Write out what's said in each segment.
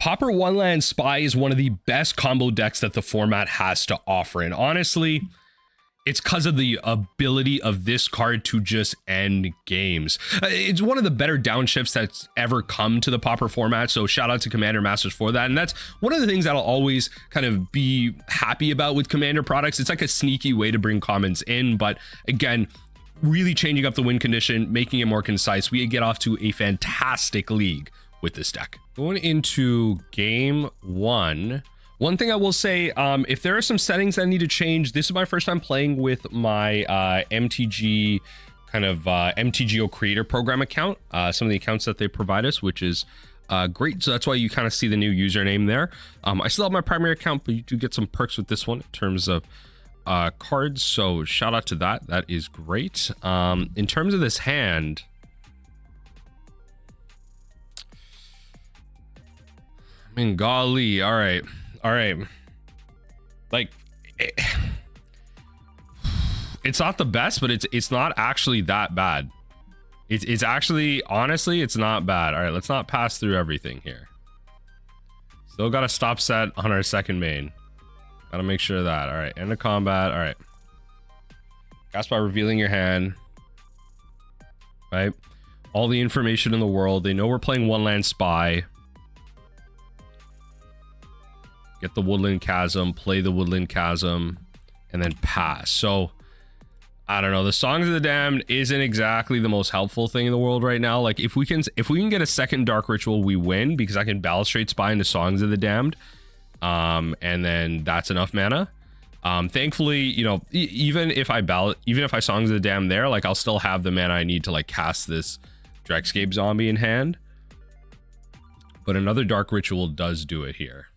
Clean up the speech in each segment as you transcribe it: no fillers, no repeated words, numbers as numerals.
Pauper Woodland Spy is one of the best combo decks that the format has to offer. And honestly, it's because of the ability of this card to just end games. It's one of the better downshifts that's ever come to the Pauper format. So shout out to Commander Masters for that. And that's one of the things that I'll always kind of be happy about with Commander products. It's like a sneaky way to bring commons in. But again, really changing up the win condition, making it more concise. We get off to a fantastic league with this deck. Going into game one thing I will say, if there are some settings that need to change, this is my first time playing with my MTG kind of MTGO creator program account, some of the accounts that they provide us, which is great. So that's why you kind of see the new username there. I still have my primary account, but you do get some perks with this one in terms of cards. So shout out to that. That is great. In terms of this hand, I mean, golly, all right, like it's not the best, but it's not actually that bad. It's actually, honestly, it's not bad. All right, let's not pass through everything here. Still got a stop set on our second main. Gotta make sure of that. All right, end of combat. All right, cast by revealing your hand. Right, all the information in the world. They know we're playing Woodland Spy. Get the Woodland Chasm, play the Woodland Chasm, and then pass. So, I don't know. The Songs of the Damned isn't exactly the most helpful thing in the world right now. Like, if we can get a second Dark Ritual, we win, because I can Balustrade Spy into Songs of the Damned, and then that's enough mana. Thankfully, you know, even if I Songs of the Damned there, like, I'll still have the mana I need to like cast this Dregscape Zombie in hand. But another Dark Ritual does do it here.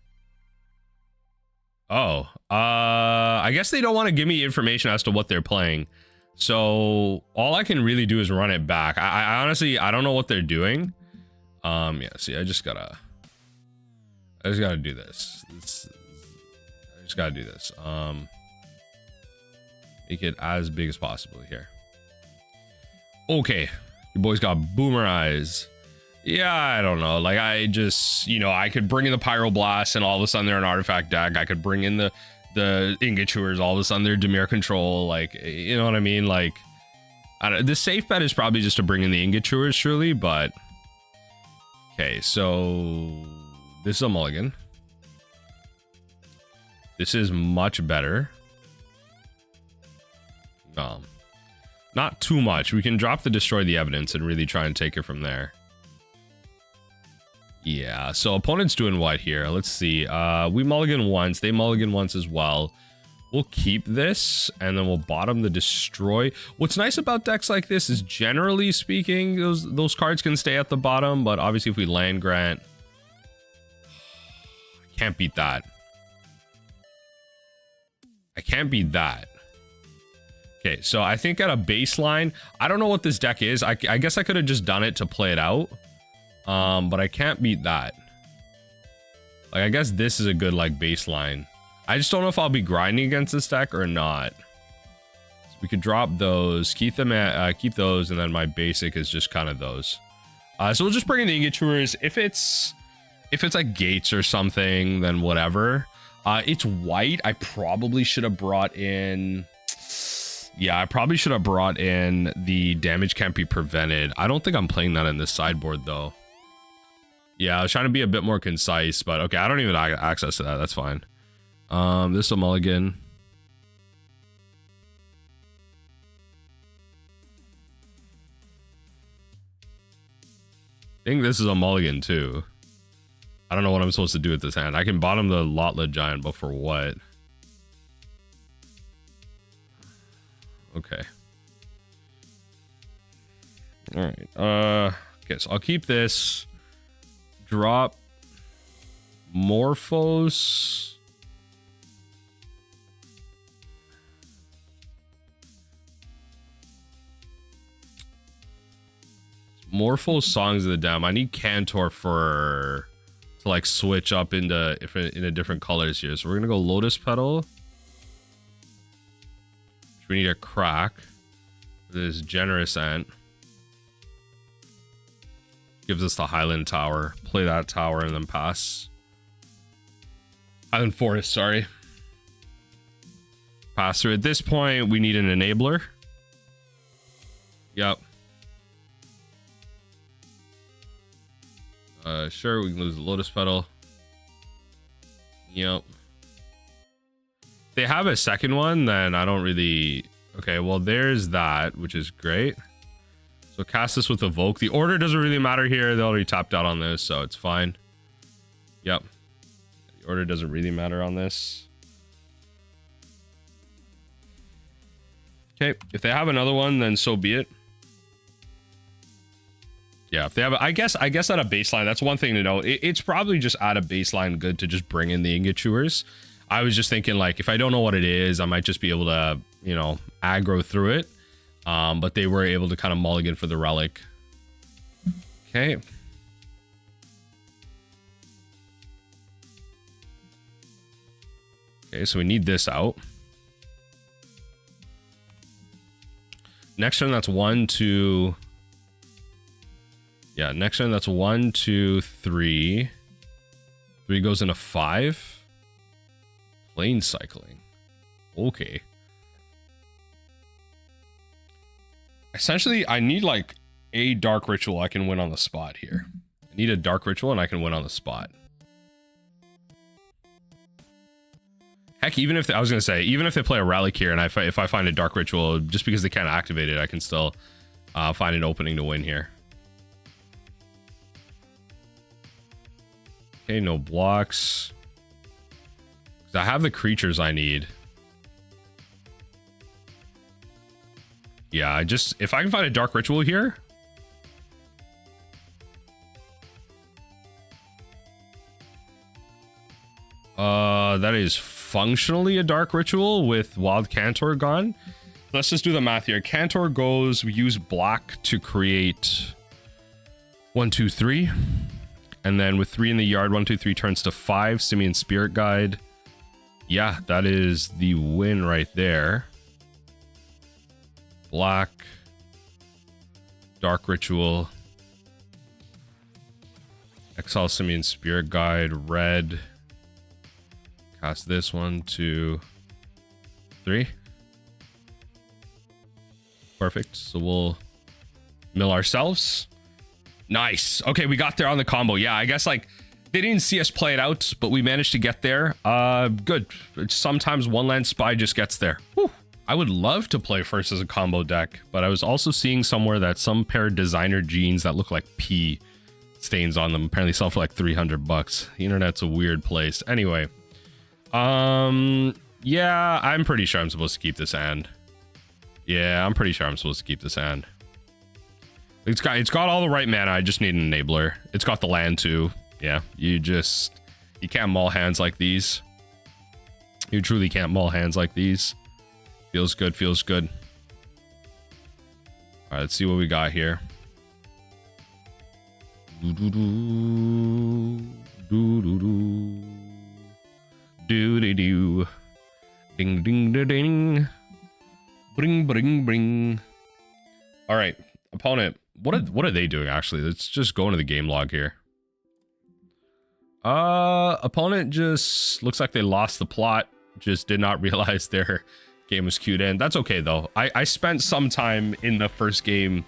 Oh, I guess they don't want to give me information as to what they're playing. So all I can really do is run it back. I honestly, I don't know what they're doing. Yeah, see, I just gotta do this. I just gotta do this. Make it as big as possible here. Okay, your boy's got boomer eyes. Yeah, I don't know. Like, I just, you know, I could bring in the Pyroblast and all of a sudden they're an artifact deck. I could bring in the Ingot Chewers, all of a sudden they're Dimir control. Like, you know what I mean? Like, I don't, the safe bet is probably just to bring in the Ingot Chewers, truly, but okay, so this is a mulligan. This is much better. Not too much. We can drop the Destroy the Evidence and really try and take it from there. Yeah, so opponent's doing what here? Let's see. We mulligan once. They mulligan once as well. We'll keep this, and then we'll bottom the Destroy. What's nice about decks like this is, generally speaking, those cards can stay at the bottom, but obviously if we land grant, I can't beat that. I can't beat that. Okay, so I think at a baseline, I don't know what this deck is. I guess I could have just done it to play it out. But I can't beat that. Like, I guess this is a good, like, baseline. I just don't know if I'll be grinding against this deck or not. So we could drop those, keep them at, keep those, and then my basic is just kind of those. So we'll just bring in the Ingot Chewers. If it's like gates or something, then whatever. It's white. I probably should have brought in... Yeah, I probably should have brought in the damage can't be prevented. I don't think I'm playing that in this sideboard, though. Yeah, I was trying to be a bit more concise, but okay, I don't even have access to that. That's fine. This is a mulligan. I think this is a mulligan, too. I don't know what I'm supposed to do with this hand. I can bottom the Lotleth Giant, but for what? Okay. All right. Okay, so I'll keep this. Drop Morphose. Morphose Songs of the Damned. I need Cantor to like switch up into different colors here. So we're gonna go Lotus Petal. We need a crack. This Generous Ent. Gives us the Highland Tower. Play that tower and then pass. Highland Forest, sorry. Pass through. At this point, we need an enabler. Yep. Sure, we can lose the Lotus Petal. Yep. If they have a second one, then I don't really... Okay, well, there's that, which is great. So cast this with Evoke. The order doesn't really matter here. They already tapped out on this, so it's fine. Yep. The order doesn't really matter on this. Okay, if they have another one, then so be it. Yeah, if they have, I guess at a baseline, that's one thing to know. It's probably just at a baseline good to just bring in the Ingot Chewers. I was just thinking, like, if I don't know what it is, I might just be able to, you know, aggro through it. But they were able to kind of mulligan for the relic. Okay. Okay, so we need this out. Next turn, that's 1, 2. Yeah, next turn, that's 1, 2, 3. 3 goes into 5. Plane cycling. Okay. Essentially, I need like a dark ritual I can win on the spot here. I need a dark ritual and I can win on the spot. Heck, even if I was gonna say, even if they play a relic here and if I find a dark ritual, just because they can't activate it, I can still find an opening to win here. Okay, no blocks. 'Cause I have the creatures I need. Yeah, if I can find a dark ritual here. That is functionally a dark ritual with Wild Cantor gone. Let's just do the math here. Cantor goes, we use black to create 1, 2, 3. And then with 3 in the yard, 1, 2, 3 turns to 5. Simian Spirit Guide. Yeah, that is the win right there. Black. Dark Ritual. Exile Simian Spirit Guide. Red. Cast this 1, 2, 3. Perfect. So we'll mill ourselves. Nice. Okay, we got there on the combo. Yeah, I guess like they didn't see us play it out, but we managed to get there. Good. Sometimes one land spy just gets there. Whew. I would love to play first as a combo deck, but I was also seeing somewhere that some pair of designer jeans that look like pee stains on them apparently sell for like $300. The internet's a weird place. Anyway, yeah, I'm pretty sure I'm supposed to keep this hand. Yeah, I'm pretty sure I'm supposed to keep this hand. It's got all the right mana. I just need an enabler. It's got the land too. Yeah, you can't mull hands like these. You truly can't mull hands like these. Feels good, feels good. All right, let's see what we got here. Do-do-do. Ding, ding, da, ding. Bring, bring, bring. All right, opponent. What are they doing actually? Let's just go into the game log here. Opponent just looks like they lost the plot. Just did not realize their game was queued in. That's okay though. I spent some time in the first game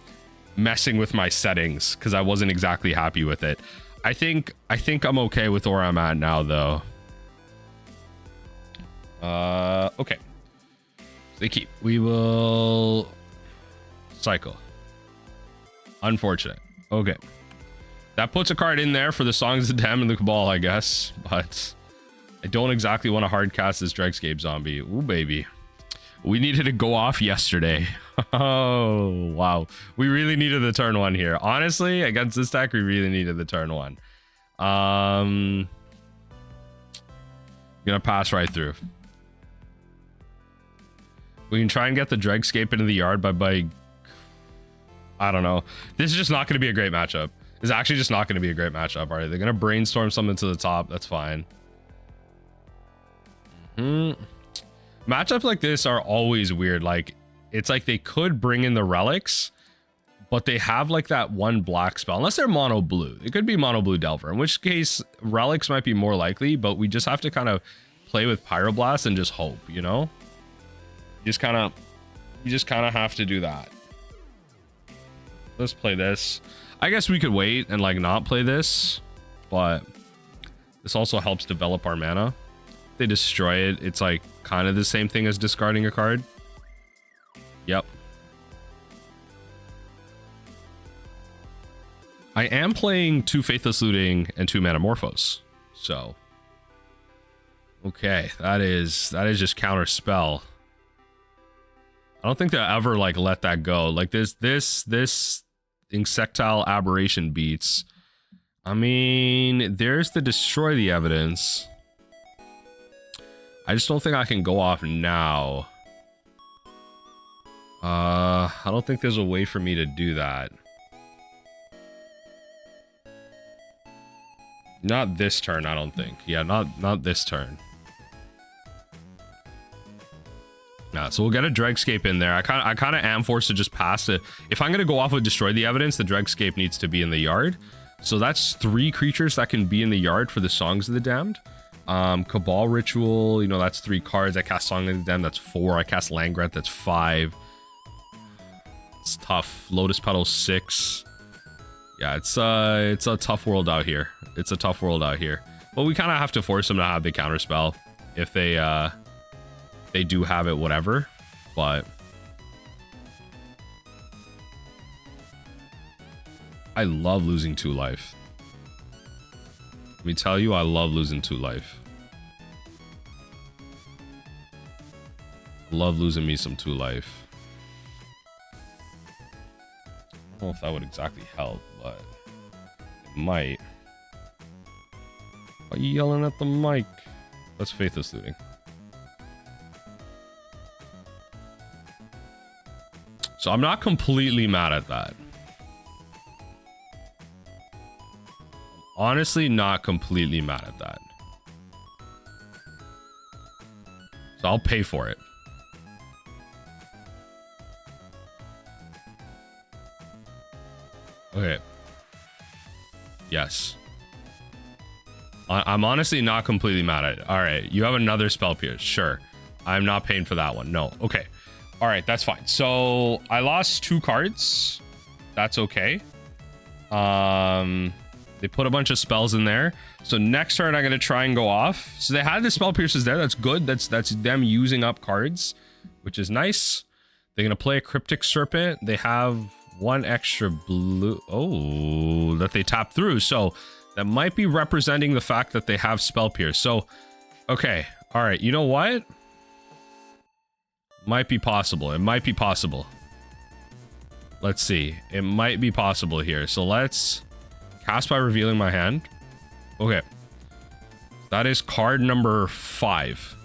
messing with my settings because I wasn't exactly happy with it. I think I'm okay with where I'm at now though. Okay. They keep. We will cycle. Unfortunate. Okay. That puts a card in there for the Songs of the Dam and the Cabal, I guess. But I don't exactly want to hard cast this Dregscape Zombie. Ooh, baby. We needed to go off yesterday. Oh, wow. We really needed the turn 1 here. Honestly, against this deck, we really needed the turn 1. Gonna pass right through. We can try and get the Dregscape into the yard by I don't know. This is just not going to be a great matchup. This is actually just not going to be a great matchup. All right, they're going to brainstorm something to the top. That's fine. Matchups like this are always weird. Like, it's like they could bring in the relics, but they have like that one black spell, unless they're mono blue. It could be mono blue Delver, in which case relics might be more likely, but we just have to kind of play with Pyroblast and just hope, you know? You just kind of have to do that. Let's play this. I guess we could wait and like not play this, but this also helps develop our mana. If they destroy it, it's like kind of the same thing as discarding a card. Yep. I am playing 2 Faithless Looting and 2 Manamorphose. So okay, that is just counter spell. I don't think they'll ever like let that go. Like this Insectile Aberration beats. I mean, there's the Destroy the Evidence. I just don't think I can go off now. I don't think there's a way for me to do that. Not this turn, I don't think. Yeah, not this turn. Yeah, so we'll get a Dregscape in there. I kind of am forced to just pass it. If I'm going to go off with Destroy the Evidence, the Dregscape needs to be in the yard. So that's 3 creatures that can be in the yard for the Songs of the Damned. Cabal Ritual, you know, that's 3 cards. I cast Song of the Damned, that's 4. I cast Langret, that's 5. It's tough. Lotus Petal, 6. Yeah, it's a tough world out here. It's a tough world out here. But we kind of have to force them to have the counterspell if they do have it, whatever. But I love losing 2 life. Let me tell you, I love losing 2 life. Love losing me some 2 life. I don't know if that would exactly help, but it might. Why are you yelling at the mic? Let's Faithless Looting. So I'm not completely mad at that. Honestly, not completely mad at that. So I'll pay for it. Okay. Yes. I'm honestly not completely mad at it. All right. You have another Spell Pierce. Sure. I'm not paying for that one. No. Okay. All right. That's fine. So I lost 2 cards. That's okay. They put a bunch of spells in there. So next turn, I'm going to try and go off. So they had the Spell Pierces there. That's good. That's them using up cards, which is nice. They're going to play a Cryptic Serpent. They have 1 extra blue. Oh, that they tap through. So that might be representing the fact that they have Spell Pierce. So, okay. All right. You know what? Might be possible. It might be possible. Let's see. It might be possible here. So let's cast by revealing my hand. Okay. That is card number 5.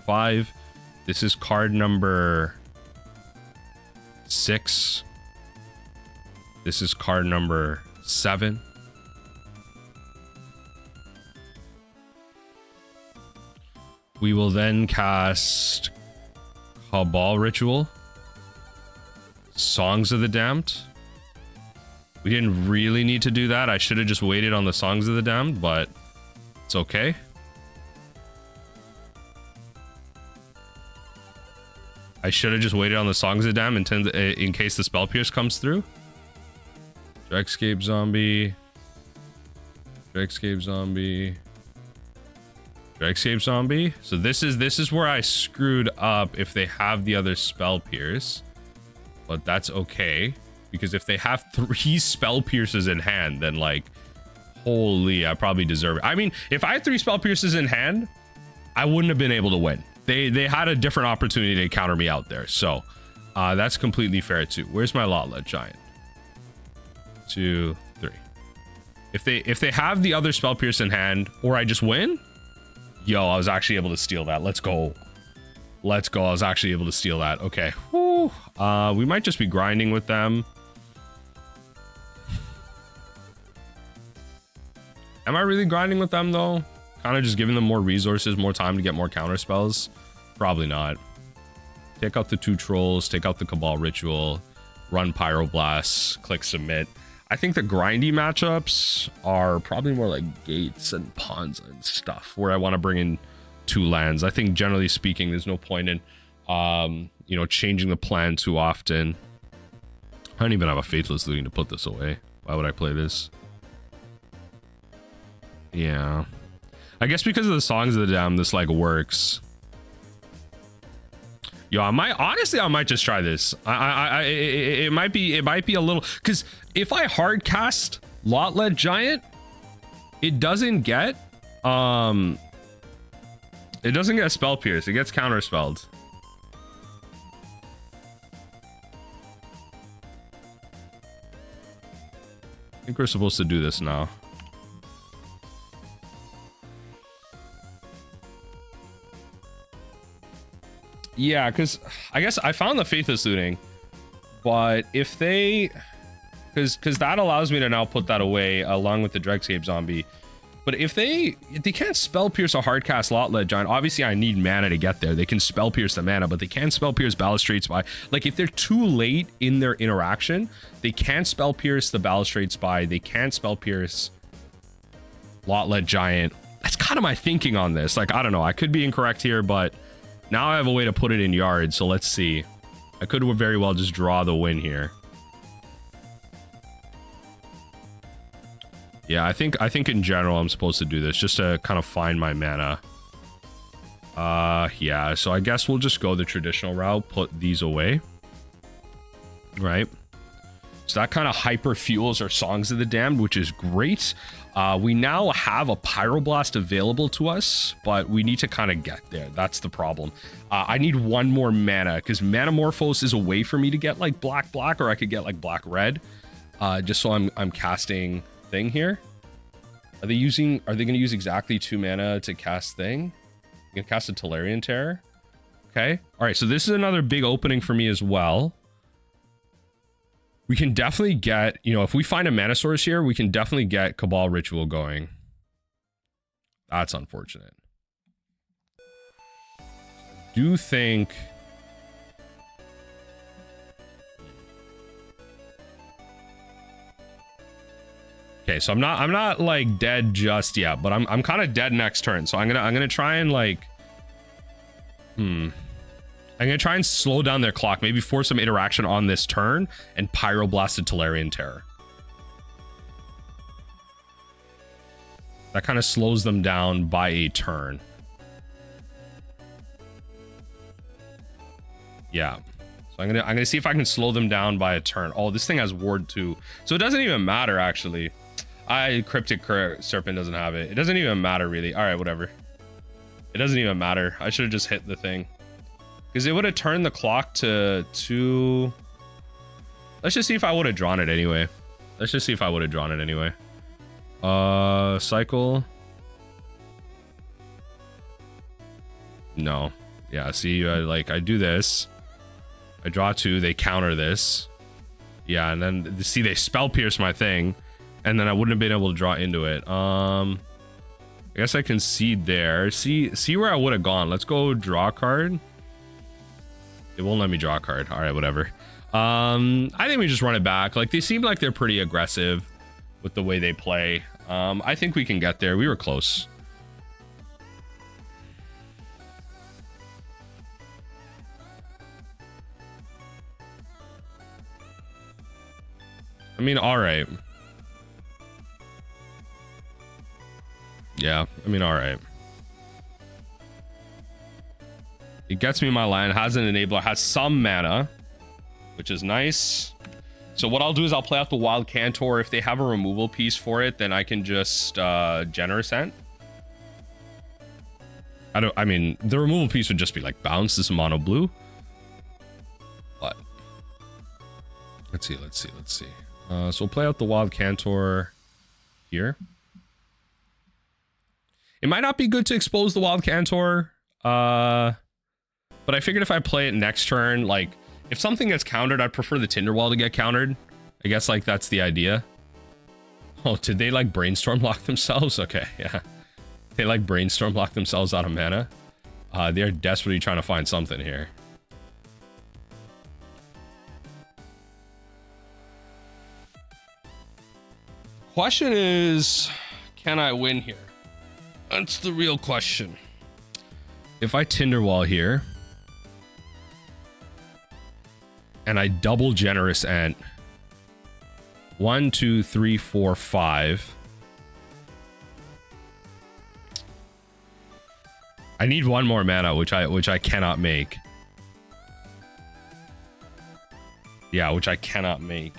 5. This is card number 6. This is card number 7. We will then cast Cabal Ritual, Songs of the Damned. We didn't really need to do that. I should have just waited on the Songs of the Damned, but it's okay. I should have just waited on the Songs of the Damned in case the Spell Pierce comes through. Dregscape Zombie. Dregscape Zombie. Dregscape Zombie. So this is where I screwed up if they have the other Spell Pierce. But that's okay. Because if they have 3 Spell Pierces in hand, then like, holy, I probably deserve it. I mean, if I had 3 Spell Pierces in hand, I wouldn't have been able to win. They had a different opportunity to counter me out there. So that's completely fair too. Where's my Lotleth Giant? 2, 3. If they have the other Spell Pierce in hand, or I just win, yo, I was actually able to steal that. Let's go. Let's go. I was actually able to steal that. Okay. Woo. We might just be grinding with them. Am I really grinding with them though? Kind of just giving them more resources, more time to get more counter spells? Probably not. Take out the 2 trolls, take out the Cabal Ritual. run Pyroblast, click submit. I think the grindy matchups are probably more like gates and pawns and stuff where I want to bring in 2 lands. I think generally speaking, there's no point in, you know, changing the plan too often. I don't even have a Faithless Looting to put this away. Why would I play this? Yeah. I guess because of the Songs of the Dam, this like works. Yo, I might just try this. It might be a little, because if I hard cast Lotleth Giant, it doesn't get Spell Pierce. It gets counter spelled. I think we're supposed to do this now. Yeah, because I guess I found the Faithless Looting, but if they, because that allows me to now put that away along with the Dregscape Zombie. But if they can't Spell Pierce a hardcast Lotleth Giant, obviously I need mana to get there. They can Spell Pierce the mana, but they can't Spell Pierce Balustrade Spy. Like if they're too late in their interaction, they can't Spell Pierce the Balustrade Spy. They can't Spell Pierce Lotleth Giant. That's kind of my thinking on this. Like, I don't know. I could be incorrect here, but now I have a way to put it in yard, so let's see. I could very well just draw the win here. Yeah, I think in general I'm supposed to do this just to kind of find my mana. Yeah, so I guess we'll just go the traditional route, put these away. Right. So that kind of hyper fuels our Songs of the Damned, which is great. We now have a Pyroblast available to us, but we need to kind of get there. That's the problem. I need 1 more mana because Manamorphose is a way for me to get like black, or I could get like black, red. Just so I'm casting thing here. Are they going to use exactly 2 mana to cast thing? You can cast a Tolarian Terror. Okay. All right. So this is another big opening for me as well. We can definitely get, you know, if we find a mana source here, we can definitely get Cabal Ritual going. That's unfortunate. I do think... Okay, so I'm not like dead just yet, but I'm kind of dead next turn. So I'm gonna try and like... I'm gonna try and slow down their clock, maybe force some interaction on this turn and Pyroblast Tolarian Terror. That kind of slows them down by a turn. Yeah. So I'm gonna see if I can slow them down by a turn. Oh, this thing has Ward 2. So it doesn't even matter actually. Cryptic Serpent doesn't have it. It doesn't even matter really. All right, whatever. It doesn't even matter. I should have just hit the thing. Because it would have turned the clock to 2. Let's just see if I would have drawn it anyway. Cycle. No. Yeah, see, like, I do this. I draw 2, they counter this. Yeah, and then, see, they Spell Pierce my thing. And then I wouldn't have been able to draw into it. I guess I concede there. See where I would have gone. Let's go draw a card. It won't let me draw a card. All right, whatever. I think we just run it back. Like, they seem like they're pretty aggressive with the way they play. I think we can get there. We were close. I mean, all right. Yeah, I mean, all right. It gets me my land, has an enabler, has some mana, which is nice. So what I'll do is I'll play out the Wild Cantor. If they have a removal piece for it, then I can just Generous Ent. I mean, the removal piece would just be like bounce this mono blue. But let's see. So we'll play out the Wild Cantor here. It might not be good to expose the Wild Cantor, but I figured if I play it next turn, like, if something gets countered, I'd prefer the Tinder Wall to get countered. I guess, like, that's the idea. Oh, did they, like, brainstorm lock themselves? Okay, yeah. They, like, brainstorm lock themselves out of mana. They're desperately trying to find something here. question is, can I win here? That's the real question. If I Tinder Wall here and I double Generous Ent, 1, 2, 3, 4, 5. I need one more mana, which I cannot make. Yeah, which I cannot make.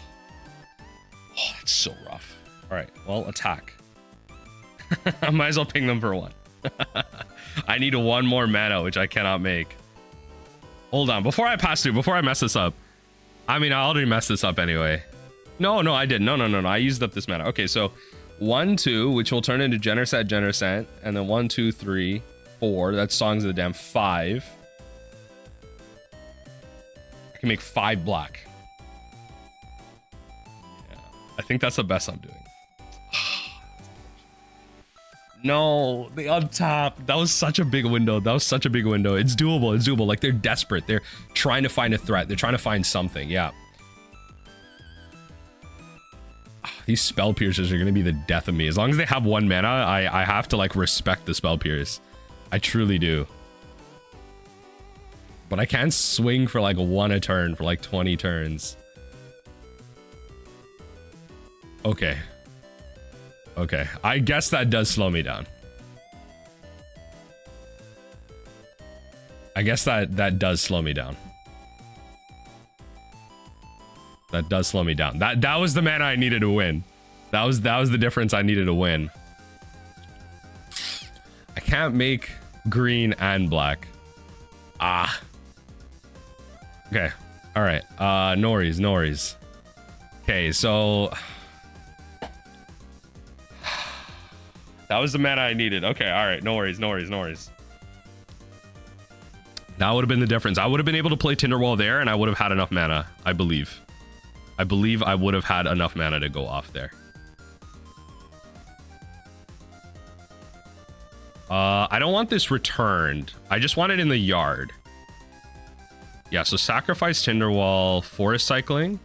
Oh, it's so rough. All right, well, attack. I might as well ping them for one. I need one more mana, which I cannot make. Hold on, before I pass through, before I mess this up. I mean, I already messed this up anyway. No, I didn't. No. I used up this mana. Okay, so 1, 2, which will turn into Generous Ent, and then 1, 2, 3, 4. That's Songs of the Dam. 5. I can make 5 black. Yeah, I think that's the best I'm doing. No, the untap. That was such a big window. It's doable. It's doable. Like, they're desperate. They're trying to find a threat. They're trying to find something. Yeah. These spell piercers are going to be the death of me. As long as they have 1 mana, I have to, like, respect the spell pierce. I truly do. But I can't swing for, like, 1 a turn for, like, 20 turns. Okay. Okay, I guess that does slow me down. I guess that does slow me down. That does slow me down. That was the mana I needed to win. That was the difference I needed to win. I can't make green and black. Ah. Okay. All right. No worries. Okay, so that was the mana I needed. Okay, all right. No worries. That would have been the difference. I would have been able to play Tinder Wall there, and I would have had enough mana, I believe. I would have had enough mana to go off there. I don't want this returned. I just want it in the yard. Yeah, so sacrifice Tinder Wall, forest cycling.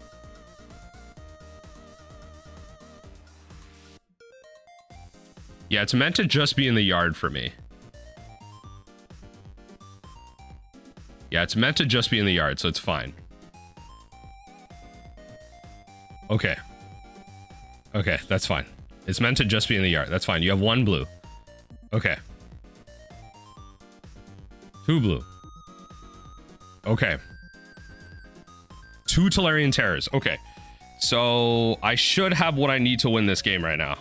Yeah, it's meant to just be in the yard for me. Yeah, it's meant to just be in the yard, so it's fine. Okay. Okay, that's fine. It's meant to just be in the yard. That's fine. You have 1 blue. Okay. 2 blue. Okay. 2 Tolarian Terrors. Okay. So I should have what I need to win this game right now.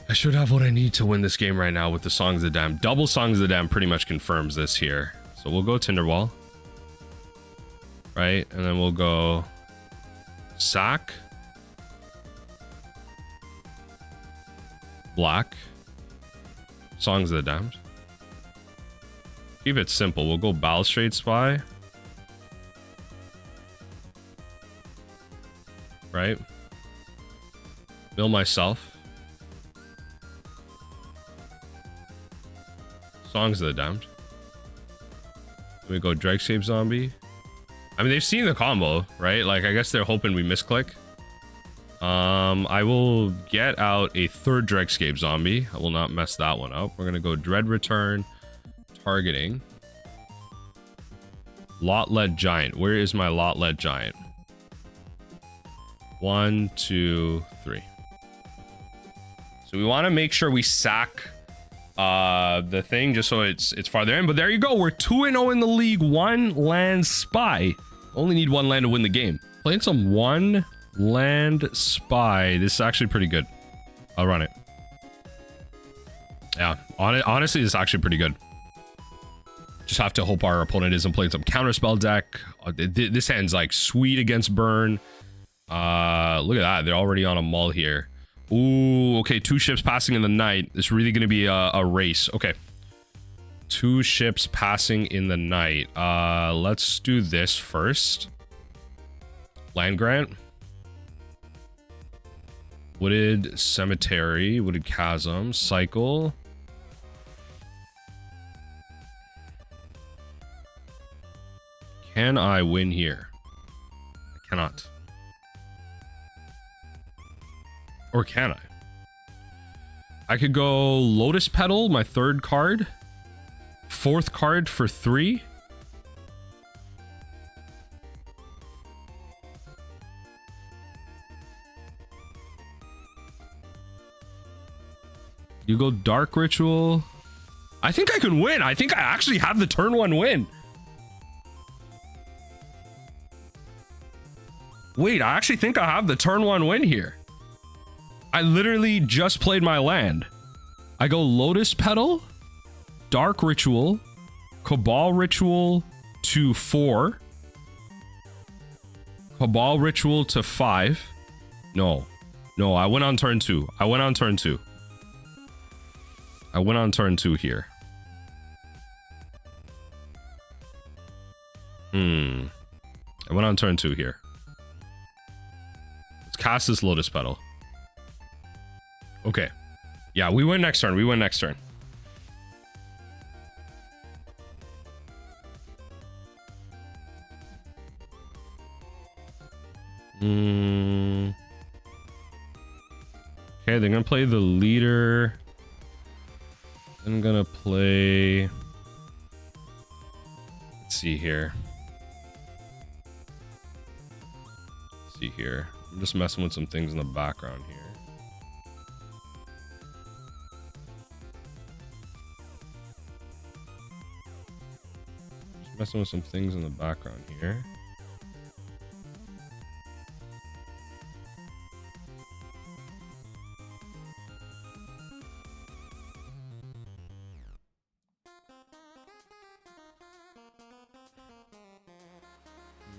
I should have what I need to win this game right now with the Songs of the Dam. Double Songs of the Dam pretty much confirms this here. So we'll go Tinder Wall. Right? And then we'll go sack. Black. Songs of the Damned. Keep it simple. We'll go Balustrade Spy. Right? Mill myself. Songs of the Damned. We go Dregscape Zombie. I mean, they've seen the combo, right? Like, I guess they're hoping we misclick. I will get out a 3rd Dregscape Zombie. I will not mess that one up. We're gonna go Dread Return, targeting. Lotleth Giant. Where is my Lotleth Giant? 1, 2, 3. So we want to make sure we sack the thing just so it's farther in, but there you go. We're 2-0 in the league. 1 land spy. Only need 1 land to win the game. Playing some 1 land spy. This is actually pretty good. I'll run it. Yeah, honestly, this is actually pretty good. Just have to hope our opponent isn't playing some counterspell deck. This hand's like sweet against burn. Look at that. They're already on a mull here. Ooh, okay, 2 ships passing in the night. It's really going to be a race. Okay. 2 ships passing in the night. Let's do this first. Land grant. Wooded Cemetery. Wooded Chasm. Cycle. Can I win here? I cannot. Or can I? I could go Lotus Petal, my third card. Fourth card for 3. You go Dark Ritual. I think I can win. I think I actually have the turn 1 win. Wait, I actually think I have the turn 1 win here. I literally just played my land. I go Lotus Petal, Dark Ritual, Cabal Ritual to 4, Cabal Ritual to 5. No, I went on turn 2. I went on turn 2 here. I went on turn 2 here. Let's cast this Lotus Petal. Okay. Yeah, we win next turn. We win next turn. Okay, they're gonna play the leader. I'm gonna play... Let's see here. I'm just messing with some things in the background here. Messing with some things in the background here.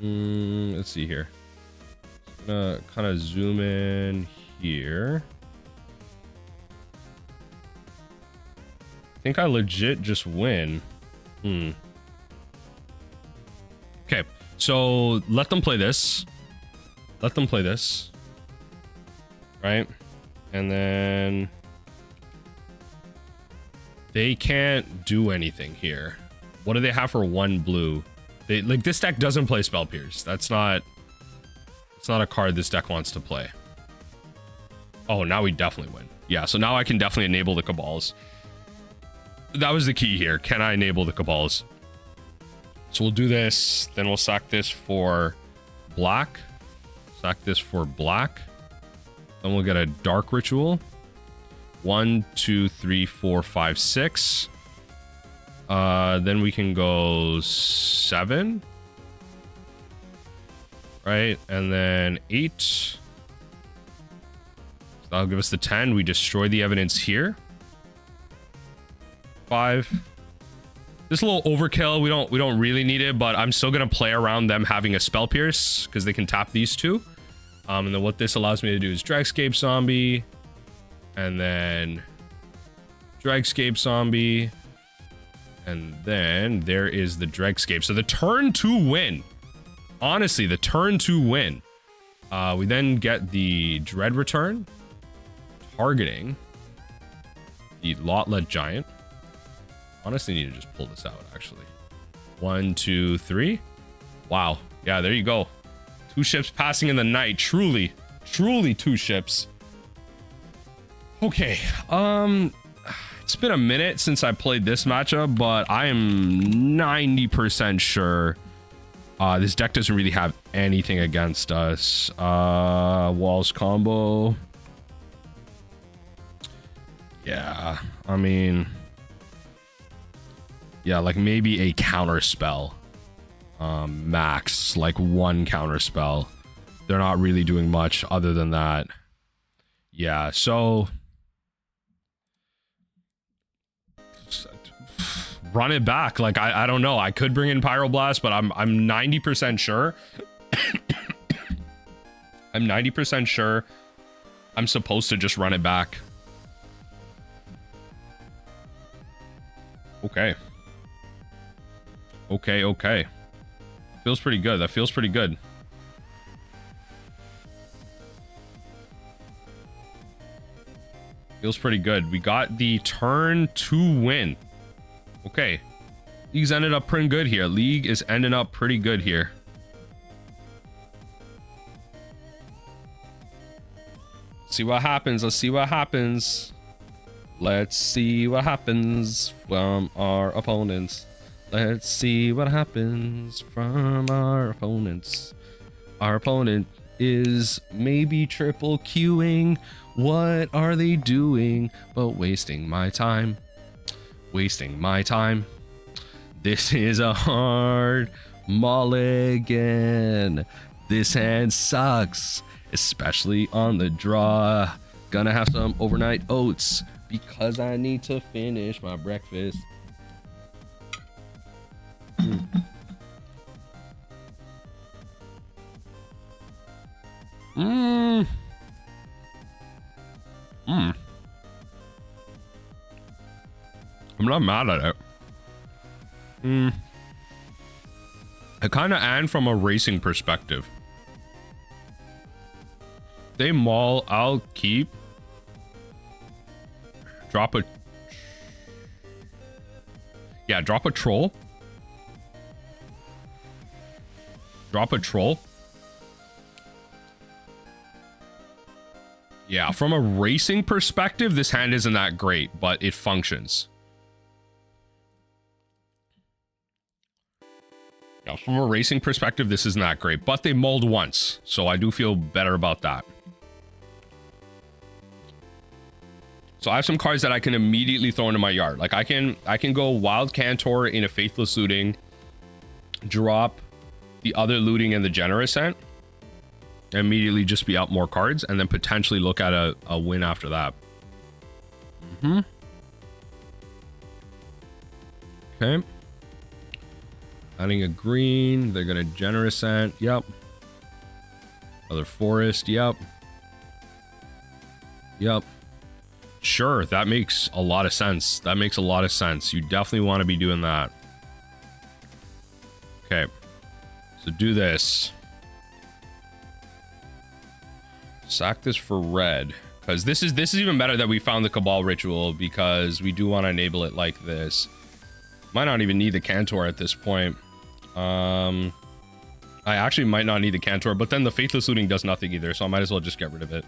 Let's see here. Just gonna kind of zoom in here. I think I legit just win. Okay, so let them play this. Let them play this. Right? And then they can't do anything here. What do they have for 1 blue? They like, this deck doesn't play Spell Pierce. It's not a card this deck wants to play. Oh, now we definitely win. Yeah, so now I can definitely enable the Cabals. That was the key here. Can I enable the Cabals? So we'll do this, then we'll sack this for black. Sack this for black. Then we'll get a Dark Ritual. 1, 2, 3, 4, 5, 6. Then we can go 7. Right, and then 8. So that'll give us the 10. We destroy the evidence here. 5. This is a little overkill. We don't really need it, but I'm still gonna play around them having a Spell Pierce because they can tap these 2. And then what this allows me to do is Dregscape Zombie, and then Dregscape Zombie, and then there is the Dregscape. So the turn 2 win. Honestly, the turn 2 win. We then get the Dread Return, targeting the Lotleth Giant. Honestly, need to just pull this out, actually. 1, 2, 3. Wow. Yeah, there you go. 2 ships passing in the night. Truly 2 ships. Okay. It's been a minute since I played this matchup, but I am 90% sure this deck doesn't really have anything against us. Walls combo. Yeah, I mean... Yeah, like maybe a counter spell. Max, like 1 counter spell. They're not really doing much other than that. Yeah, so run it back. Like I don't know. I could bring in Pyroblast, but I'm 90% sure. I'm 90% sure I'm supposed to just run it back. Okay. Okay. Feels pretty good. That feels pretty good. Feels pretty good. We got the turn 2 win. Okay. League's ended up pretty good here. League is ending up pretty good here. See what happens. Let's see what happens. Let's see what happens from our opponents. Let's see what happens from our opponents. Our opponent is maybe triple queuing. What are they doing but wasting my time? Wasting my time. This is a hard mulligan. This hand sucks, especially on the draw. Gonna have some overnight oats because I need to finish my breakfast. I'm not mad at it. I kind of am from a racing perspective. They maul, I'll keep. Drop a... Yeah, drop a troll. Drop a troll. Yeah, from a racing perspective, this hand isn't that great, but it functions. Yeah, from a racing perspective, this isn't that great, but they mulled once, so I do feel better about that. So I have some cards that I can immediately throw into my yard. Like I can go Wild Cantor in a Faithless Looting, drop the other looting and the Generous Ent, and immediately just be out more cards, and then potentially look at a win after that. Okay. Adding a green, they're gonna Generous Ent, yep. Other forest, yep. Yep. Sure, that makes a lot of sense. That makes a lot of sense. You definitely want to be doing that. Okay. So do this. Sack this for red. Because this is even better that we found the Cabal Ritual, because we do want to enable it like this. Might not even need the Cantor at this point. I actually might not need the Cantor, but then the Faithless Looting does nothing either, so I might as well just get rid of it.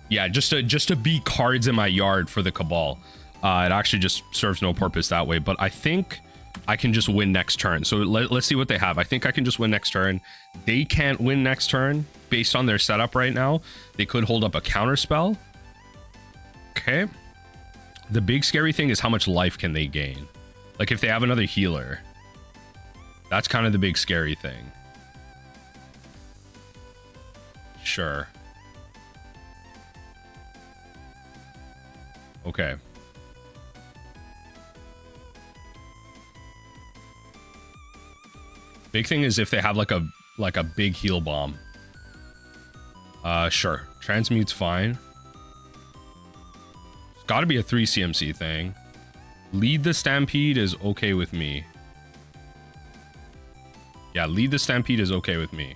Yeah, just to be cards in my yard for the Cabal. It actually just serves no purpose that way, but I think I can just win next turn. So let's see what they have. I think I can just win next turn. They can't win next turn based on their setup right now. They could hold up a counter spell. Okay. The big scary thing is how much life can they gain? Like if they have another healer. That's kind of the big scary thing. Sure. Okay. Big thing is if they have like a big heal bomb. Sure. Transmute's fine. It's got to be a 3 CMC thing. Lead the Stampede is okay with me. Yeah, Lead the Stampede is okay with me.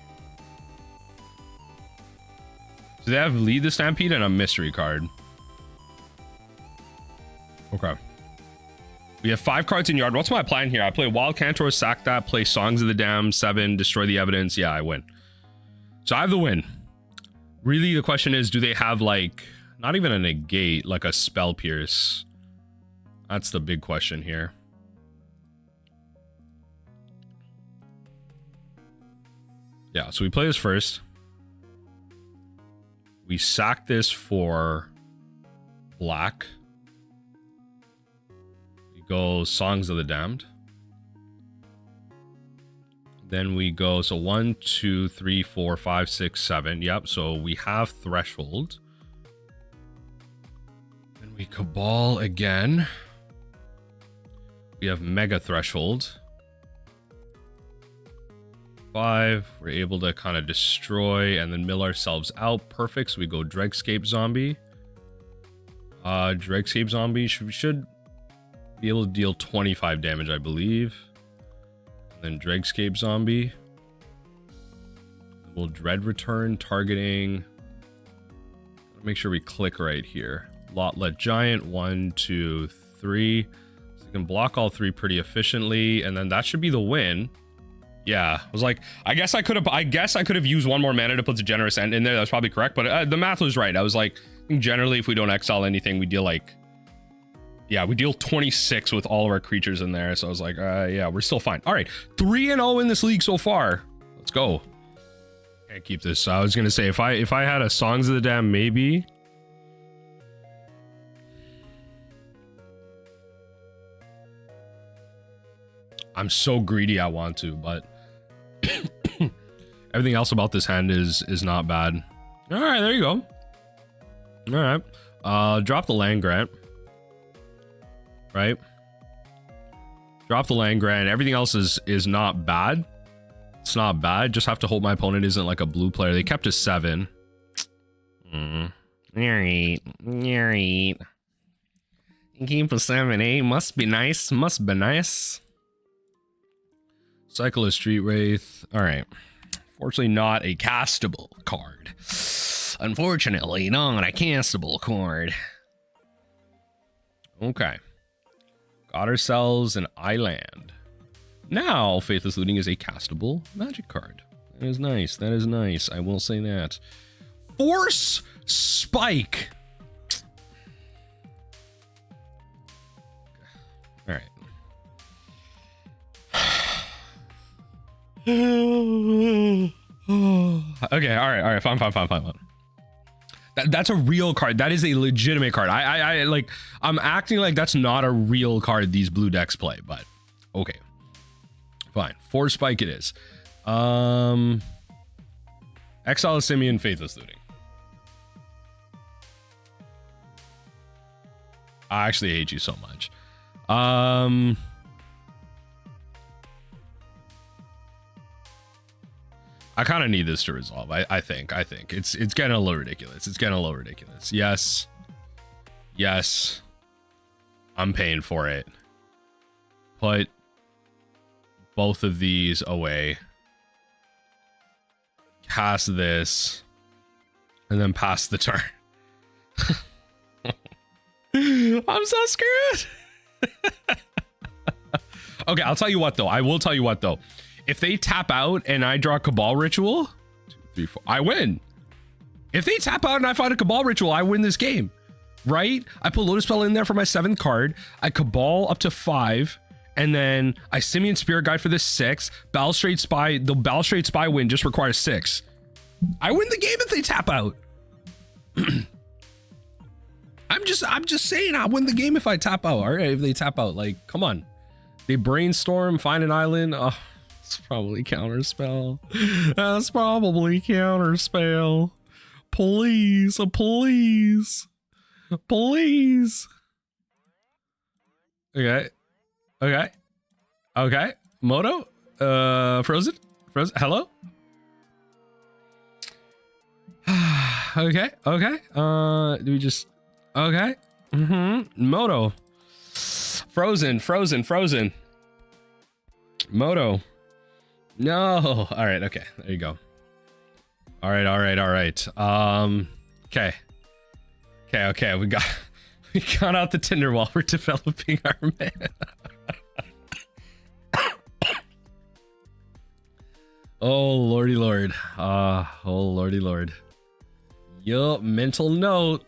So they have Lead the Stampede and a mystery card. Okay. We have 5 cards in yard. What's my plan here? I play Wild Cantor, sack that, play Songs of the Damned, 7, destroy the evidence. Yeah, I win. So I have the win. Really, the question is, do they have like, not even a negate, like a Spell Pierce? That's the big question here. Yeah, so we play this first. We sack this for black. Go Songs of the Damned. Then we go, so 1, 2, 3, 4, 5, 6, 7. Yep, so we have Threshold. Then we Cabal again. We have Mega Threshold. 5. We're able to kind of destroy and then mill ourselves out. Perfect. So we go Dregscape Zombie. Dregscape Zombie should be able to deal 25 damage, I believe. And then Dregscape Zombie. We'll Dread Return, targeting. Make sure we click right here. Lotleth Giant, 1, 2, 3. So we can block all 3 pretty efficiently, and then that should be the win. Yeah, I was like, I guess I could have used one more mana to put the Generous Ent in there. That's probably correct, but the math was right. I was like, I think generally if we don't exile anything, we deal like, yeah, we deal 26 with all of our creatures in there. So I was like, yeah, we're still fine. All right, 3-0 in this league so far. Let's go. Can't keep this. I was gonna say if I had a Songs of the Dam, maybe. I'm so greedy I want to, but everything else about this hand is not bad. All right, there you go. All right, drop the land grant. Right, drop the land grant. Everything else is not bad. It's not bad. Just have to hope my opponent isn't like a blue player. They kept a 7. Alright. Keep a 7-8. Must be nice. Must be nice. Cycle of Street Wraith. Alright. Fortunately not a castable card. Unfortunately not a castable card. Okay. Got ourselves an island. Now, Faithless Looting is a castable magic card. That is nice. That is nice. I will say that. Force Spike. All right. Okay. All right. Fine. That's a real card. That is a legitimate card. I like. I'm acting like that's not a real card these blue decks play, but okay. Fine. Force Spike it is. Exile of Simian, Faithless Looting. I actually hate you so much. I kind of need this to resolve. I think it's getting a little ridiculous. It's getting a little ridiculous. Yes. I'm paying for it. Put both of these away. Cast this. And then pass the turn. I'm so screwed. Okay, I'll tell you what though. I will tell you what though. If they tap out and I draw Cabal Ritual, 2, 3, 4, I win. If they tap out and I find a Cabal Ritual, I win this game. Right? I put Lotus Petal in there for my 7th card. I Cabal up to 5. And then I Simian Spirit Guide for this 6. Balustrade Spy, the Balustrade Spy win just requires 6. I win the game if they tap out. I'm just saying I win the game if I tap out. All right, if they tap out, like, come on. They brainstorm, find an island. Oh, it's probably counterspell. That's probably counterspell. Please. Okay. Moto? Frozen? Hello? Okay. Do we just... Okay. Moto. Frozen. Moto. No. All right. Okay. There you go. All right. Okay. We got out the Tinder Wall. We're developing our man. Oh lordy lord. Yup. Mental note.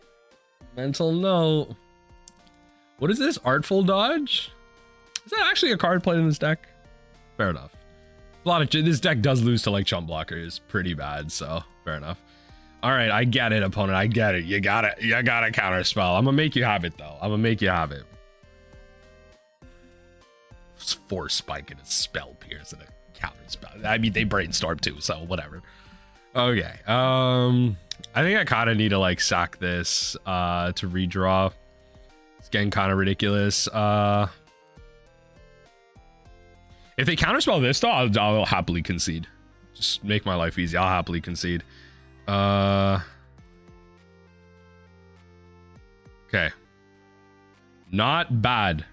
What is this? Artful Dodge? Is that actually a card played in this deck? Fair enough. This deck does lose to like chump blockers pretty bad, so fair enough. All right, I get it, opponent. I get it. You gotta counter spell. I'm gonna make you have it though. Force Spike and a Spell Pierce and a counter spell. I mean, they brainstorm too, so whatever. Okay. I think I kind of need to like sack this to redraw. It's getting kind of ridiculous. If they counterspell this though, I'll happily concede. Just make my life easy. I'll happily concede. Okay. Not bad.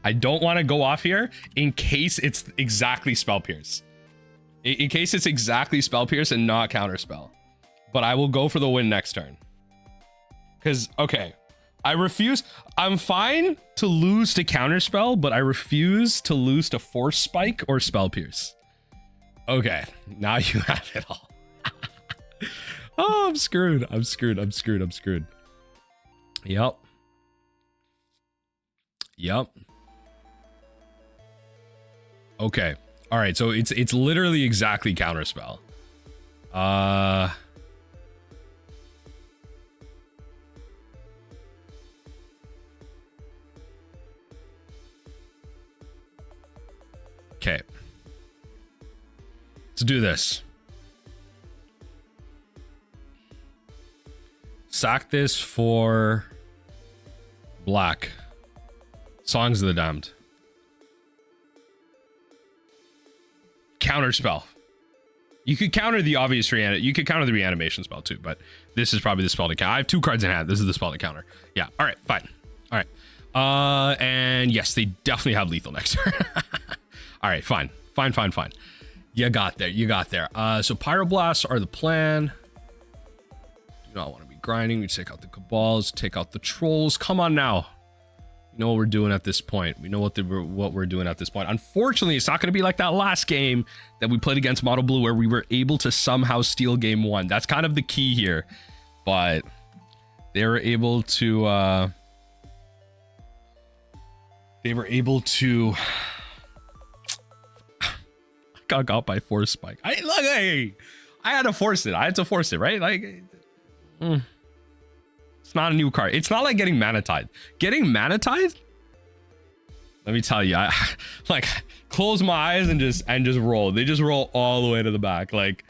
I don't want to go off here in case it's exactly Spell Pierce. In case it's exactly Spell Pierce and not Counterspell. But I will go for the win next turn. Because, okay. I refuse. I'm fine to lose to Counterspell, but I refuse to lose to Force Spike or Spell Pierce. Okay, now you have it all. Oh, I'm screwed. I'm screwed. I'm screwed. I'm screwed. Yep. Yep. Okay. All right. So it's literally exactly Counterspell. Okay. Let's do this. Sack this for black. Songs of the Damned. Counterspell. You could counter the obvious you could counter the reanimation spell too, but this is probably the spell to counter. I have 2 cards in hand. This is the spell to counter. Yeah. All right. Fine. All right. And yes, they definitely have lethal next turn. All right. Fine. Fine. Fine. Fine. You got there. You got there. So Pyroblasts are the plan. Do not want to be grinding. We take out the Cabals, take out the Trolls. Come on now. We know what we're doing at this point. We know what we're doing at this point. Unfortunately, it's not going to be like that last game that we played against Mono Blue where we were able to somehow steal game 1. That's kind of the key here. But they were able to got by Force Spike. I had to force it. I had to force it, right? Like, it's not a new card. It's not like getting Mana Tithe. Getting Mana Tithe? Let me tell you, I like close my eyes and just roll. They just roll all the way to the back, like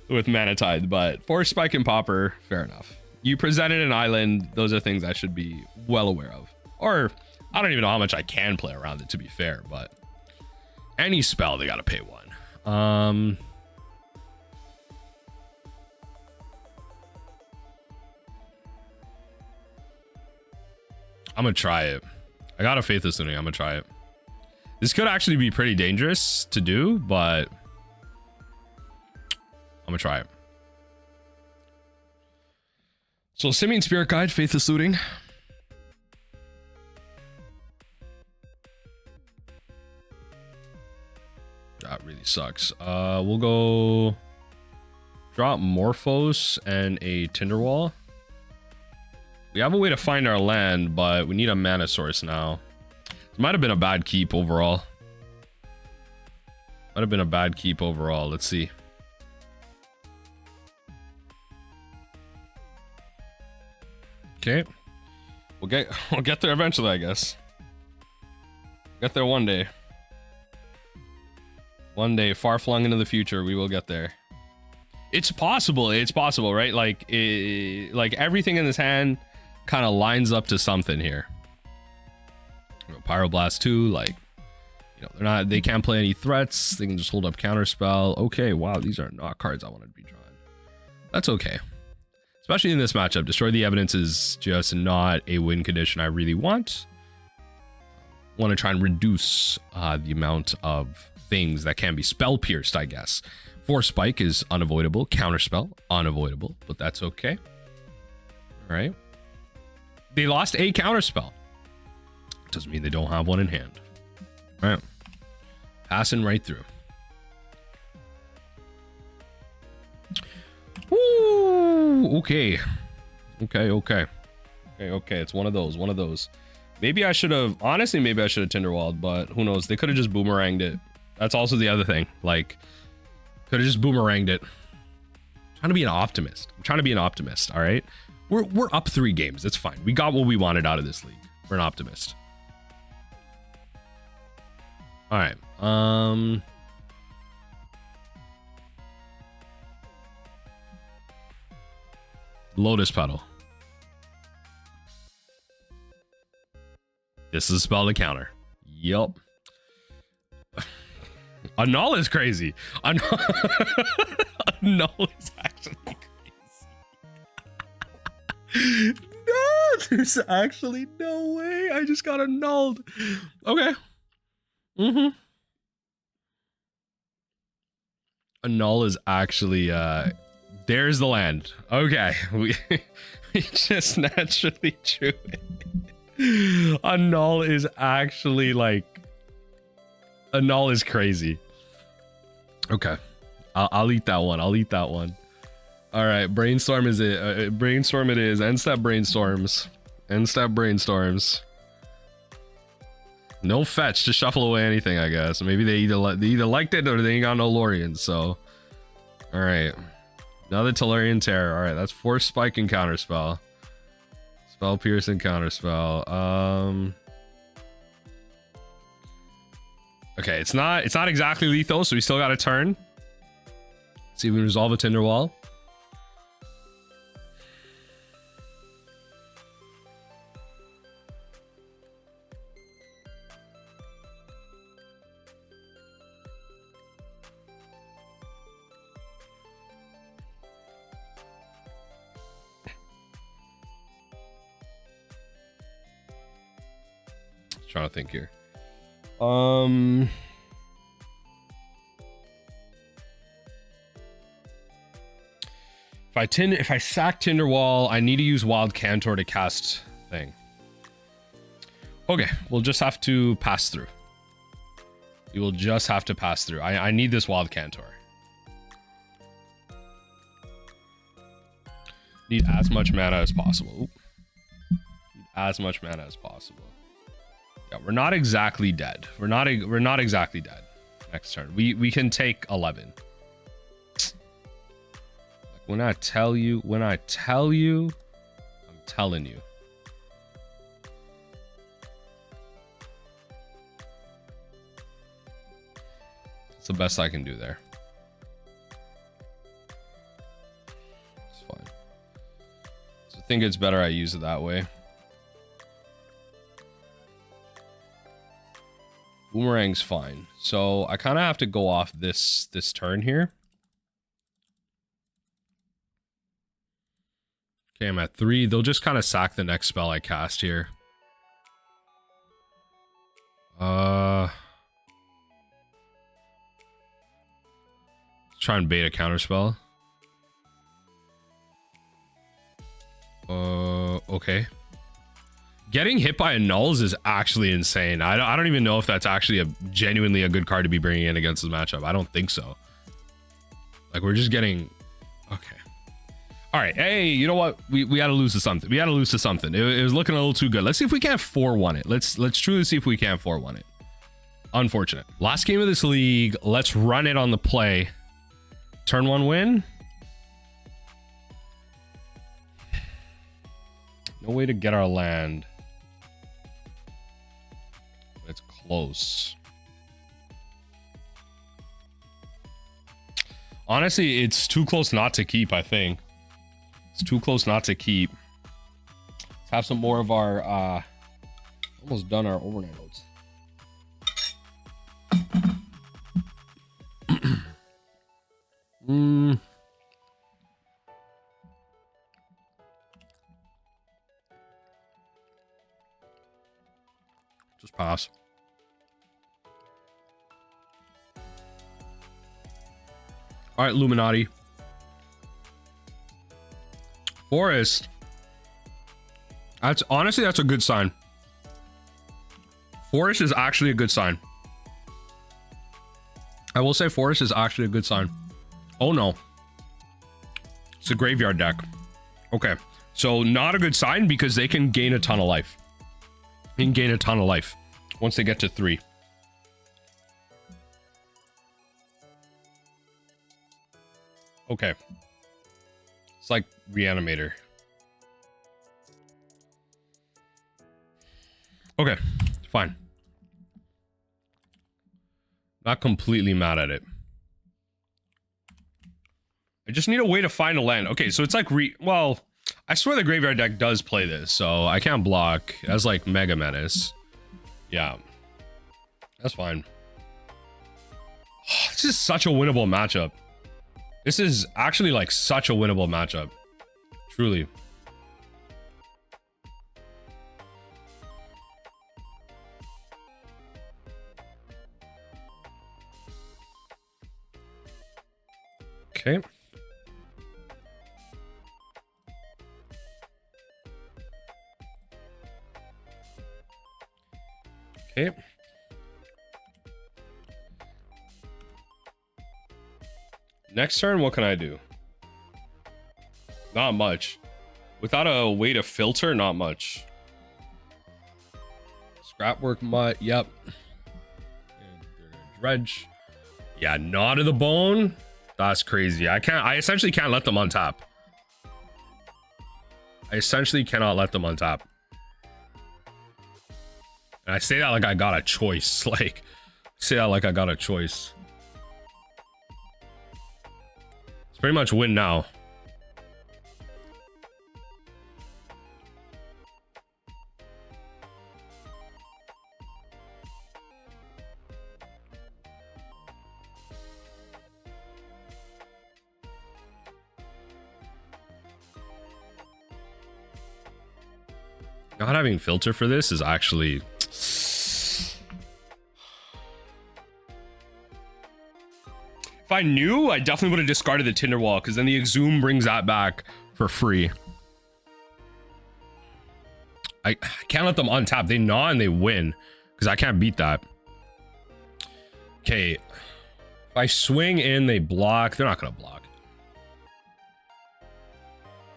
with Mana Tithe. But Force Spike and Pauper, fair enough. You presented an island. Those are things I should be well aware of. Or I don't even know how much I can play around it, to be fair. But any spell, they gotta pay 1. I'm gonna try it. I got a Faithless Looting. I'm gonna try it. This could actually be pretty dangerous to do, but I'm gonna try it. So Simian Spirit Guide, Faithless Looting. That really sucks. We'll go drop Morphose and a Tinder Wall. We have a way to find our land, but we need a mana source now. It might have been a bad keep overall. Might have been a bad keep overall. Let's see. Okay. We'll get there eventually, I guess. Get there one day. One day, far flung into the future, we will get there. It's possible. It's possible, right? Like, like everything in this hand kind of lines up to something here. Pyroblast 2, like, you know, they can't play any threats. They can just hold up Counterspell. Okay, wow, these are not cards I wanted to be drawing. That's okay. Especially in this matchup. Destroy the Evidence is just not a win condition I really want. Want to try and reduce the amount of things that can be spell pierced, I guess. Force Spike is unavoidable. Counterspell, unavoidable, but that's okay. All right. They lost a Counterspell. Doesn't mean they don't have one in hand. All right. Passing right through. Woo! Okay. Okay. It's one of those. Maybe I should have, honestly, maybe I should have Tinder Walled, but who knows? They could have just boomeranged it. That's also the other thing. Like, could have just boomeranged it. I'm trying to be an optimist. All right. We're up 3 games. It's fine. We got what we wanted out of this league. We're an optimist. All right. Lotus Petal. This is a spell to counter. Yup. A null is crazy. A null is actually crazy. No, there's actually no way. I just got annulled. Okay. A null is actually there's the land. Okay. We just naturally drew it. A null is actually like, a null is crazy. Okay, I'll eat that one. I'll eat that one. All right, brainstorm is it? Brainstorm it is. End step brainstorms. End step brainstorms. No fetch to shuffle away anything, I guess. Maybe they either liked it or they ain't got no Lorians. So, all right, another Tellurian Terror. All right, that's Force Spike and Counterspell. Spell Pierce and Counterspell. Okay, it's not exactly lethal, so we still got a turn. See if we can resolve a Tinder Wall. Trying to think here. If I sack Tinder Wall, I need to use Wild Cantor to cast thing. Okay, we'll just have to pass through. You will just have to pass through. I need this Wild Cantor. Need as much mana as possible. Need as much mana as possible. Yeah, we're not exactly dead. We're not exactly dead. Next turn, we can take 11. Like when I tell you, I'm telling you. That's the best I can do there. It's fine. So I think it's better I use it that way. Boomerang's fine. So I kind of have to go off this turn here. Okay, I'm at 3. They'll just kind of sack the next spell I cast here. Let's try and bait a counterspell. Okay. Getting hit by a nulls is actually insane. I don't even know if that's actually genuinely a good card to be bringing in against this matchup. I don't think so. Like, we're just getting... Okay. All right. Hey, you know what? We got to lose to something. We got to lose to something. It was looking a little too good. Let's see if we can't 4-1 it. Let's truly see if we can't 4-1 it. Unfortunate. Last game of this league. Let's run it on the play. Turn 1 win. No way to get our land. It's close. Honestly, it's too close not to keep, I think. It's too close not to keep. Let's have some more of our almost done our overnight oats. Just pass. All right, Illuminati. Forest. That's honestly, that's a good sign. Forest is actually a good sign. I will say Forest is actually a good sign. Oh no. It's a graveyard deck. Okay. So not a good sign because they can gain a ton of life. They can gain a ton of life once they get to 3. Okay. It's like Reanimator. Okay, fine. Not completely mad at it. I just need a way to find a land. Okay, so it's like well, I swear the graveyard deck does play this, so I can't block as like Mega Menace. Yeah. That's fine. This is such a winnable matchup. This is actually like such a winnable matchup. Truly. Okay. Okay. Next turn, what can I do? Not much. Without a way to filter, not much. Scrapwork mutt, yep. Dredge. Yeah, Gnaw to the Bone. That's crazy. I essentially can't let them untap. I essentially cannot let them untap. And I say that like I got a choice. Like, say that like I got a choice. It's pretty much win now. Not having filter for this is actually... If I knew, I definitely would have discarded the Tinder Wall, because then the Exhume brings that back for free. I can't let them untap. They gnaw and they win, because I can't beat that. Okay. If I swing in, they block. They're not going to block.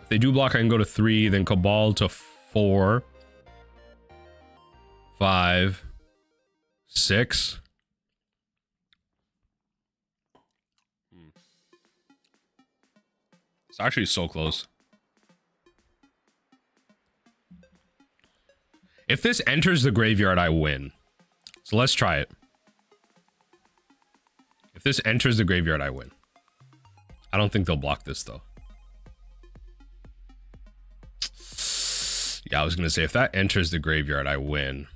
If they do block, I can go to 3, then Cabal to 4. 5. 6. It's actually so close. If this enters the graveyard, I win. So let's try it. If this enters the graveyard, I win. I don't think they'll block this, though. Yeah, I was going to say, if that enters the graveyard, I win.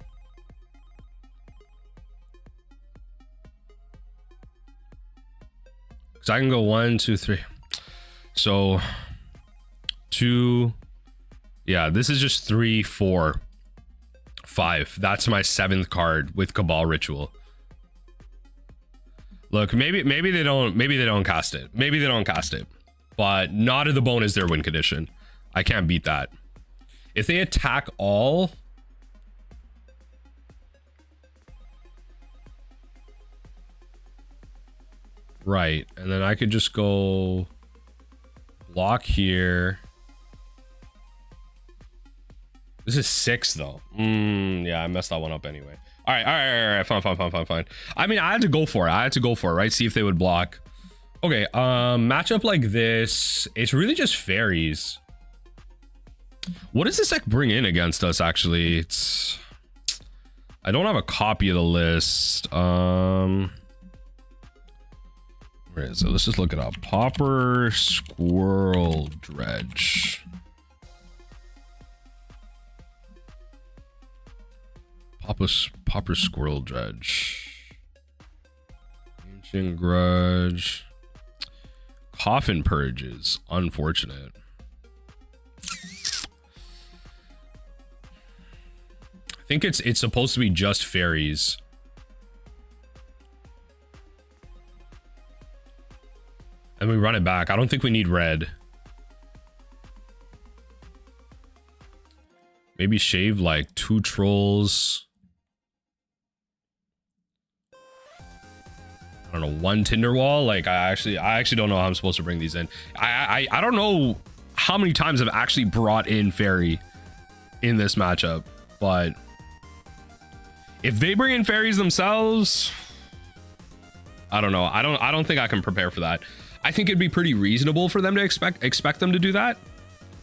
Because I can go 1, 2, 3. So 2, yeah, this is just 3, 4, 5. That's my 7th card with Cabal Ritual. Look, maybe they don't cast it. Maybe they don't cast it. But Gnaw to the Bone is their win condition. I can't beat that. If they attack all, right, and then I could just go block here. This is 6 though. Yeah, I messed that one up anyway. All right, fine. I mean, I had to go for it. Right? See if they would block. Okay, matchup like this, it's really just fairies. What does this deck bring in against us, actually? It's... I don't have a copy of the list. Where is it? Let's just look it up. Pauper, Squirrel, Dredge. Pauper, Squirrel, Dredge. Ancient Grudge. Coffin Purges. Unfortunate. I think it's supposed to be just fairies. And we run it back. I don't think we need red. Maybe shave like 2 trolls. I don't know, 1 Tinder Wall. Like I actually don't know how I'm supposed to bring these in. I don't know how many times I've actually brought in fairy in this matchup, but if they bring in fairies themselves, I don't know. I don't think I can prepare for that. I think it'd be pretty reasonable for them to expect them to do that.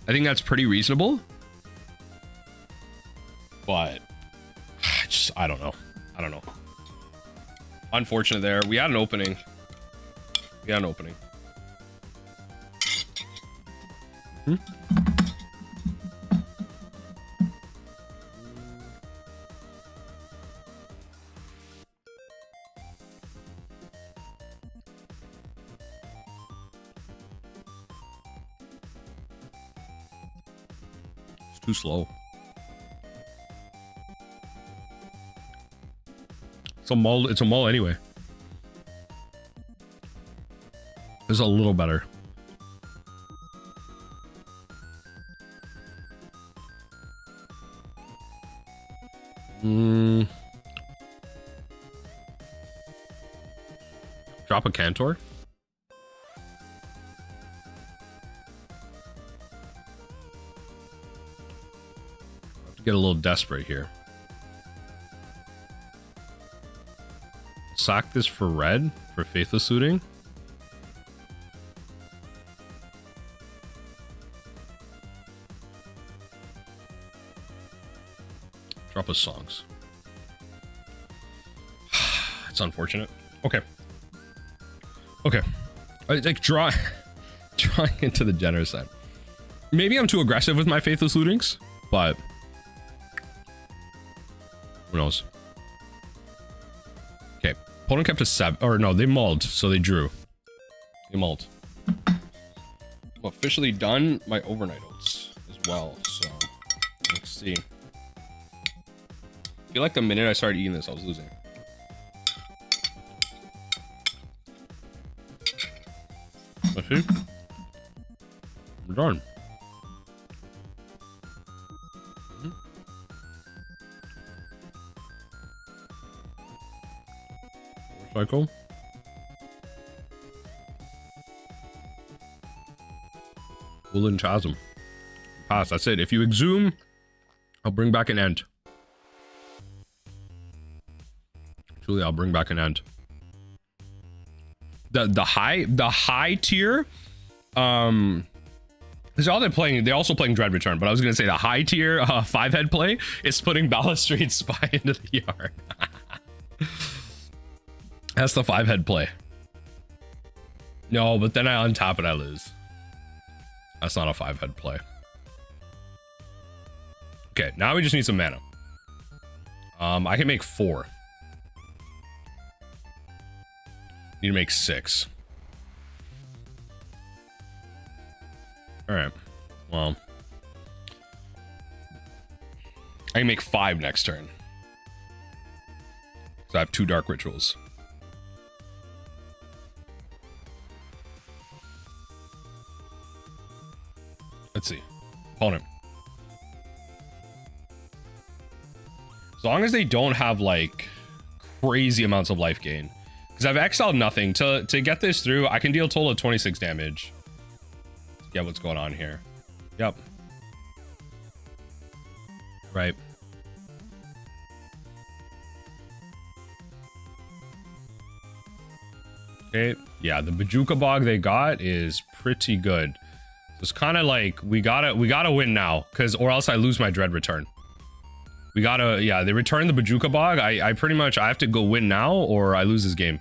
I think that's pretty reasonable. But I don't know. Unfortunate there. We had an opening. It's too slow. It's a mull anyway. It's a little better. Drop a Cantor. Have to get a little desperate here. Sack this for red for Faithless Looting. Drop us songs. It's unfortunate. Okay. Okay. Like drawing into the Generous Ent. Maybe I'm too aggressive with my Faithless Lootings, but who knows? Okay. Opponent kept a 7, or no, they mulled, so they drew. They mulled. I'm officially done my overnight oats as well, so let's see. I feel like the minute I started eating this, I was losing. Let's see. We're done. Cycle. Woodland Chasm. Pass. That's it. If you exhume, I'll bring back an Ent. Truly, I'll bring back an Ent. The high tier, is all they're playing. They're also playing Dread Return, but I was gonna say the high tier 5-head play is putting Balustrade Spy into the yard. That's the 5-head play. No, but then I untap it, I lose. That's not a 5-head play. Okay, now we just need some mana. I can make 4. Need to make 6. All right. Well, I can make 5 next turn. So I have 2 Dark Rituals. Let's see. Opponent. As long as they don't have like crazy amounts of life gain. Because I've exiled nothing. To get this through, I can deal a total of 26 damage. Yeah, what's going on here? Yep. Right. Okay. Yeah, the Bajuka Bog they got is pretty good. So it's kind of like we gotta win now, or else I lose my Dread Return. We gotta, yeah, they return the Bajuka Bog. I pretty much, I have to go win now or I lose this game.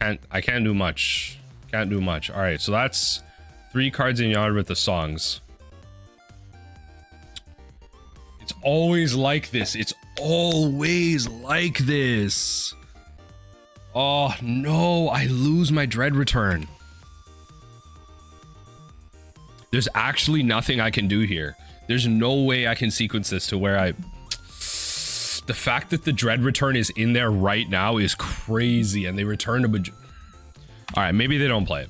I can't do much. Can't do much. All right, so that's 3 cards in yard with the songs. It's always like this. It's always like this. Oh no, I lose my Dread Return. There's actually nothing I can do here. There's no way I can sequence this to where the fact that the Dread Return is in there right now is crazy, and they return to all right, maybe they don't play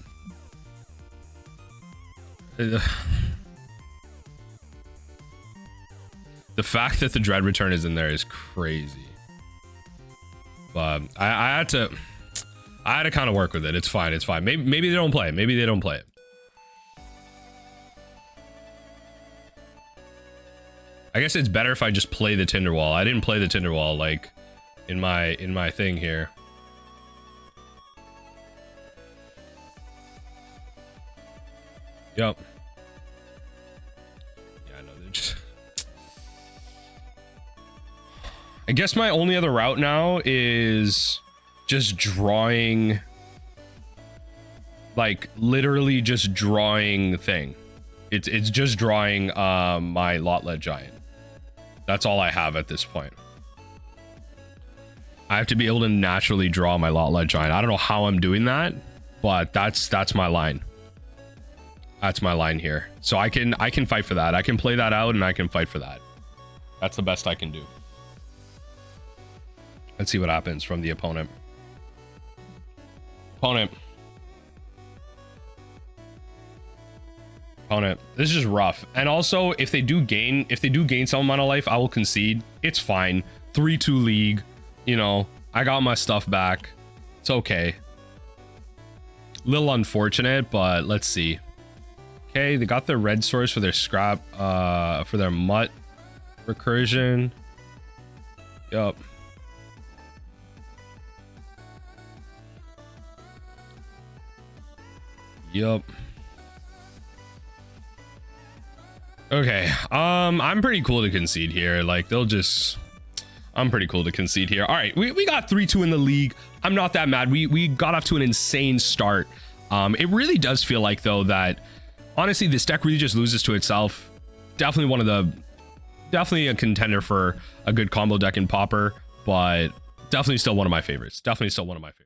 it. The fact that the Dread Return is in there is crazy. But I had to kind of work with it. It's fine. It's fine. Maybe they don't play it. Maybe they don't play it. I guess it's better if I just play the Tinder Wall. I didn't play the Tinder Wall like in my thing here. Yep. Yeah, no, they're just. I guess my only other route now is just drawing, like literally just drawing thing. It's just drawing my Lotleth Giant. That's all I have at this point. I have to be able to naturally draw my Lotleth Giant. I don't know how I'm doing that, but that's my line. That's my line here. So I can fight for that. I can play that out and I can fight for that. That's the best I can do. Let's see what happens from the opponent. Opponent. This is just rough. And also, if they do gain some amount of life, I will concede. It's fine. 3-2 league. You know, I got my stuff back. It's okay. Little unfortunate, but let's see. Okay, they got their red source for their scrap, for their mutt recursion. Yup. Yup. Okay, I'm pretty cool to concede here. Like, I'm pretty cool to concede here. All right, we got 3-2 in the league. I'm not that mad. We got off to an insane start. It really does feel like, though, that honestly this deck really just loses to itself. Definitely a contender for a good combo deck in Pauper, but definitely still one of my favorites.